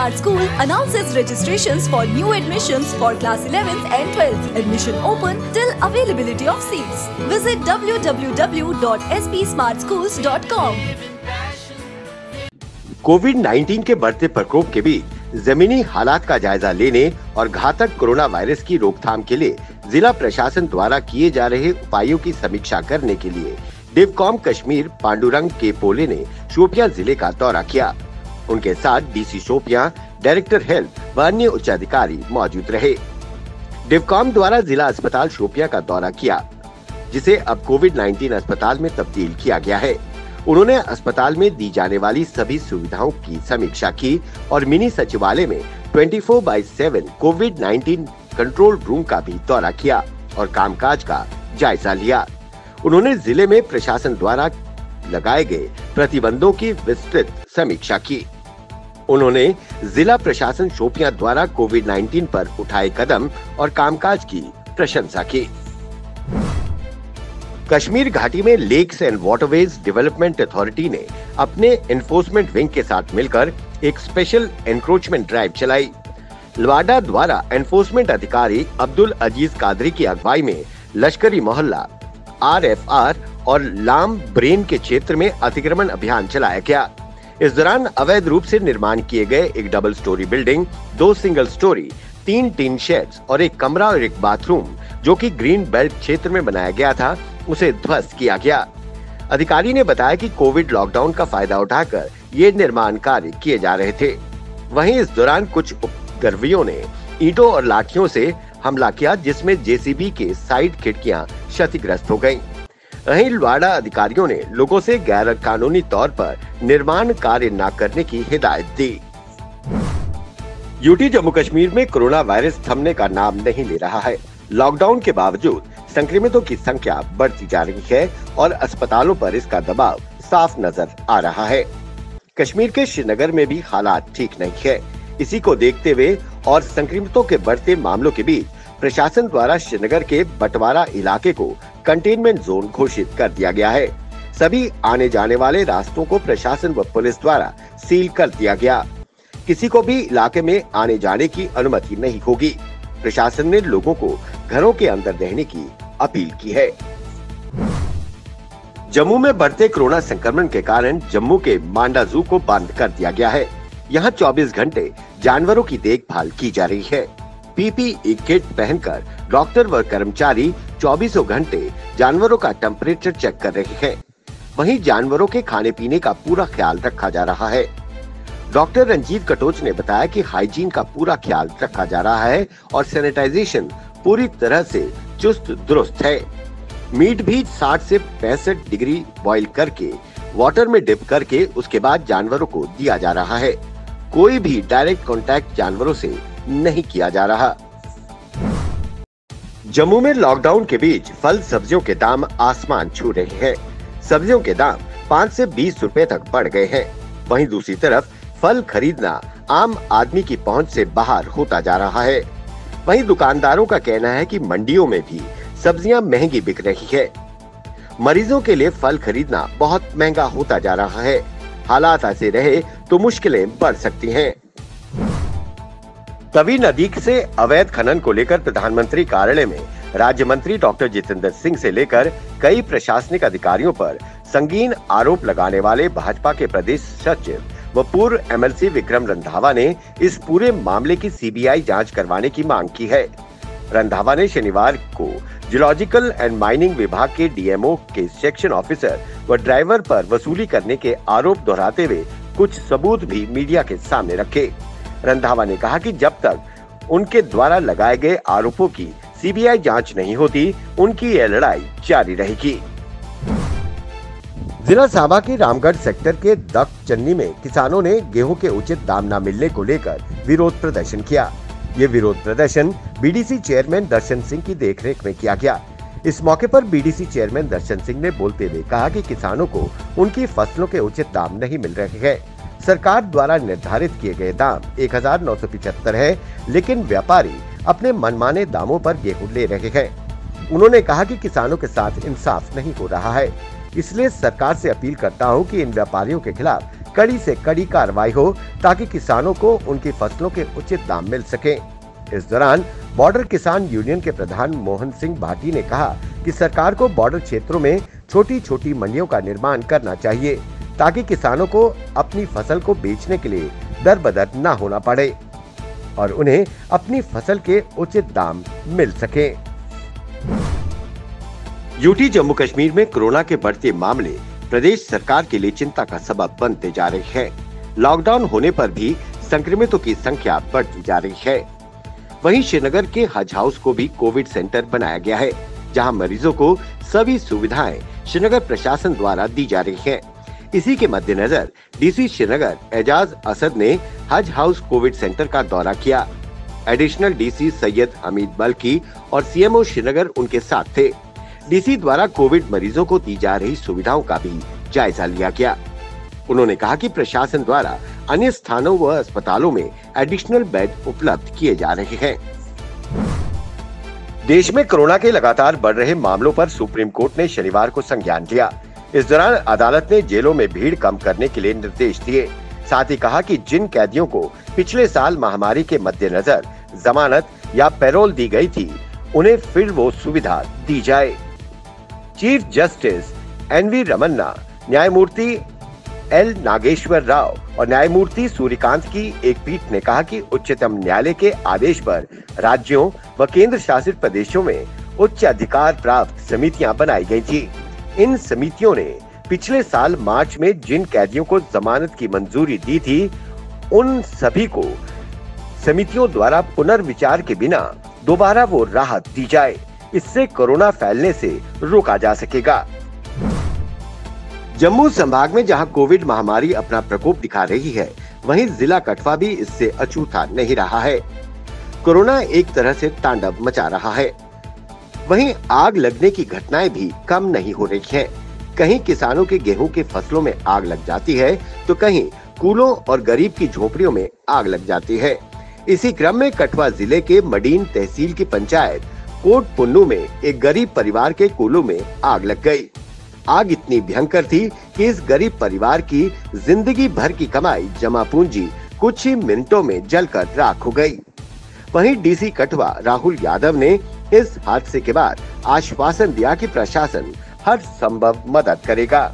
Smart School announces registrations for new admissions for class 11th and 12th. Admission open till availability of seats. Visit www.spsmartschools.com. कोविड-19 के बढ़ते प्रकोप के बीच जमीनी हालात का जायजा लेने और घातक कोरोना वायरस की रोकथाम के लिए जिला प्रशासन द्वारा किए जा रहे उपायों की समीक्षा करने के लिए डिवकॉम कश्मीर पांडुरंग के पोले ने शोपियां जिले का दौरा किया। उनके साथ डीसी शोपियां, डायरेक्टर हेल्थ व अन्य उच्च अधिकारी मौजूद रहे। डिवकॉम द्वारा जिला अस्पताल शोपियां का दौरा किया, जिसे अब कोविड-19 अस्पताल में तब्दील किया गया है। उन्होंने अस्पताल में दी जाने वाली सभी सुविधाओं की समीक्षा की और मिनी सचिवालय में 24/7 कोविड-19 कंट्रोल रूम का भी दौरा किया और कामकाज का जायजा लिया। उन्होंने जिले में प्रशासन द्वारा लगाए गए प्रतिबंधों की विस्तृत समीक्षा की। उन्होंने जिला प्रशासन शोपियां द्वारा कोविड-19 पर उठाए कदम और कामकाज की प्रशंसा की। कश्मीर घाटी में lakes and waterways development authority ने अपने एनफोर्समेंट विंग के साथ मिलकर एक स्पेशल एनक्रोचमेंट ड्राइव चलाई। लवाडा द्वारा एनफोर्समेंट अधिकारी अब्दुल अजीज कादरी की अगुवाई में लश्करी मोहल्ला, RFR और लाम ब्रेन के क्षेत्र में अतिक्रमण अभियान चलाया गया। इस दौरान अवैध रूप से निर्माण किए गए एक double storey building, 2 single storey, 3 tin sheds और एक कमरा और एक बाथरूम जो कि ग्रीन बेल्ट क्षेत्र में बनाया गया था, उसे ध्वस्त किया गया। अधिकारी ने बताया कि कोविड लॉकडाउन का फायदा उठाकर ये निर्माण कार्य किए जा रहे थे। वहीं इस दौरान कुछ उपद्रवियों ने ईंटों और लाठियों से हमला किया, जिसमें JCB के साइड खिड़कियां क्षतिग्रस्त हो गयी। वहीं लवाड़ा अधिकारियों ने लोगों से गैर कानूनी तौर पर निर्माण कार्य न करने की हिदायत दी। यूटी जम्मू कश्मीर में कोरोना वायरस थमने का नाम नहीं ले रहा है। लॉकडाउन के बावजूद संक्रमितों की संख्या बढ़ती जा रही है और अस्पतालों पर इसका दबाव साफ नजर आ रहा है। कश्मीर के श्रीनगर में भी हालात ठीक नहीं है। इसी को देखते हुए और संक्रमितों के बढ़ते मामलों के बीच प्रशासन द्वारा श्रीनगर के बंटवारा इलाके को कंटेनमेंट जोन घोषित कर दिया गया है। सभी आने जाने वाले रास्तों को प्रशासन व पुलिस द्वारा सील कर दिया गया। किसी को भी इलाके में आने जाने की अनुमति नहीं होगी। प्रशासन ने लोगों को घरों के अंदर रहने की अपील की है। जम्मू में बढ़ते कोरोना संक्रमण के कारण जम्मू के मांडा जू को बंद कर दिया गया है। यहाँ 24 घंटे जानवरों की देखभाल की जा रही है। PPE किट पहनकर डॉक्टर व कर्मचारी 24 घंटे जानवरों का टेम्परेचर चेक कर रहे हैं। वहीं जानवरों के खाने पीने का पूरा ख्याल रखा जा रहा है। डॉक्टर रंजीत कटोच ने बताया कि हाइजीन का पूरा ख्याल रखा जा रहा है और सैनिटाइजेशन पूरी तरह से चुस्त दुरुस्त है। मीट भी 60 से 65 डिग्री बॉईल करके वाटर में डिप करके उसके बाद जानवरों को दिया जा रहा है। कोई भी डायरेक्ट कांटेक्ट जानवरों से नहीं किया जा रहा। जम्मू में लॉकडाउन के बीच फल सब्जियों के दाम आसमान छू रहे हैं। सब्जियों के दाम 5 से 20 रुपए तक बढ़ गए हैं। वहीं दूसरी तरफ फल खरीदना आम आदमी की पहुंच से बाहर होता जा रहा है। वहीं दुकानदारों का कहना है कि मंडियों में भी सब्जियां महंगी बिक रही है। मरीजों के लिए फल खरीदना बहुत महंगा होता जा रहा है। हालात ऐसे रहे तो मुश्किलें बढ़ सकती हैं। तवी नदी से अवैध खनन को लेकर प्रधानमंत्री कार्यालय में राज्य मंत्री डॉक्टर जितेंद्र सिंह से लेकर कई प्रशासनिक अधिकारियों पर संगीन आरोप लगाने वाले भाजपा के प्रदेश सचिव व पूर्व MLC विक्रम रंधावा ने इस पूरे मामले की CBI जांच करवाने की मांग की है। रंधावा ने शनिवार को जियोलॉजिकल एंड माइनिंग विभाग के DMO के सेक्शन ऑफिसर व ड्राइवर पर वसूली करने के आरोप दोहराते हुए कुछ सबूत भी मीडिया के सामने रखे। रंधावा ने कहा कि जब तक उनके द्वारा लगाए गए आरोपों की CBI जांच नहीं होती, उनकी यह लड़ाई जारी रहेगी। जिला साबा के रामगढ़ सेक्टर के दक चन्नी में किसानों ने गेहूं के उचित दाम न मिलने को लेकर विरोध प्रदर्शन किया। ये विरोध प्रदर्शन BDC चेयरमैन दर्शन सिंह की देखरेख में किया गया। इस मौके पर BDC चेयरमैन दर्शन सिंह ने बोलते हुए कहा कि किसानों को उनकी फसलों के उचित दाम नहीं मिल रहे हैं। सरकार द्वारा निर्धारित किए गए दाम 1975 है, लेकिन व्यापारी अपने मनमाने दामों पर गेहूं ले रहे हैं। उन्होंने कहा कि किसानों के साथ इंसाफ नहीं हो रहा है, इसलिए सरकार से अपील करता हूं कि इन व्यापारियों के खिलाफ कड़ी से कड़ी कार्रवाई हो ताकि किसानों को उनकी फसलों के उचित दाम मिल सके। इस दौरान बॉर्डर किसान यूनियन के प्रधान मोहन सिंह भाटी ने कहा कि सरकार को बॉर्डर क्षेत्रों में छोटी छोटी मंडियों का निर्माण करना चाहिए ताकि किसानों को अपनी फसल को बेचने के लिए दर बदर न होना पड़े और उन्हें अपनी फसल के उचित दाम मिल सके। यूटी जम्मू कश्मीर में कोरोना के बढ़ते मामले प्रदेश सरकार के लिए चिंता का सबब बनते जा रहे हैं। लॉकडाउन होने पर भी संक्रमितों की संख्या बढ़ती जा रही है। वहीं श्रीनगर के हज हाउस को भी कोविड सेंटर बनाया गया है, जहां मरीजों को सभी सुविधाएं श्रीनगर प्रशासन द्वारा दी जा रही हैं। इसी के मद्देनजर डीसी श्रीनगर एजाज असद ने हज हाउस कोविड सेंटर का दौरा किया। एडिशनल डीसी सैयद हमीद बल्की और सीएमओ श्रीनगर उनके साथ थे। डीसी द्वारा कोविड मरीजों को दी जा रही सुविधाओं का भी जायजा लिया गया। उन्होंने कहा कि प्रशासन द्वारा अन्य स्थानों व अस्पतालों में एडिशनल बेड उपलब्ध किए जा रहे हैं। देश में कोरोना के लगातार बढ़ रहे मामलों पर सुप्रीम कोर्ट ने शनिवार को संज्ञान लिया। इस दौरान अदालत ने जेलों में भीड़ कम करने के लिए निर्देश दिए। साथ ही कहा कि जिन कैदियों को पिछले साल महामारी के मद्देनजर जमानत या पैरोल दी गई थी, उन्हें फिर वो सुविधा दी जाए। चीफ जस्टिस एनवी रमन्ना, न्यायमूर्ति एल नागेश्वर राव और न्यायमूर्ति सूर्यकांत की एक पीठ ने कहा कि उच्चतम न्यायालय के आदेश पर राज्यों व केंद्र शासित प्रदेशों में उच्च अधिकार प्राप्त समितियां बनाई गई थी। इन समितियों ने पिछले साल मार्च में जिन कैदियों को जमानत की मंजूरी दी थी, उन सभी को समितियों द्वारा पुनर्विचार के बिना दोबारा वो राहत दी जाए। इससे कोरोना फैलने से रोका जा सकेगा। जम्मू संभाग में जहां कोविड महामारी अपना प्रकोप दिखा रही है, वहीं जिला कठुआ भी इससे अछूता नहीं रहा है। कोरोना एक तरह से तांडव मचा रहा है। वहीं आग लगने की घटनाएं भी कम नहीं हो रही हैं। कहीं किसानों के गेहूं के फसलों में आग लग जाती है, तो कहीं कूलों और गरीब की झोपड़ियों में आग लग जाती है। इसी क्रम में कठुआ जिले के मडीन तहसील की पंचायत कोट पुन्नू में एक गरीब परिवार के कूलों में आग लग गई। आग इतनी भयंकर थी कि इस गरीब परिवार की जिंदगी भर की कमाई जमा पूंजी कुछ ही मिनटों में जलकर राख हो गई। वहीं डीसी कठुआ राहुल यादव ने इस हादसे के बाद आश्वासन दिया कि प्रशासन हर संभव मदद करेगा।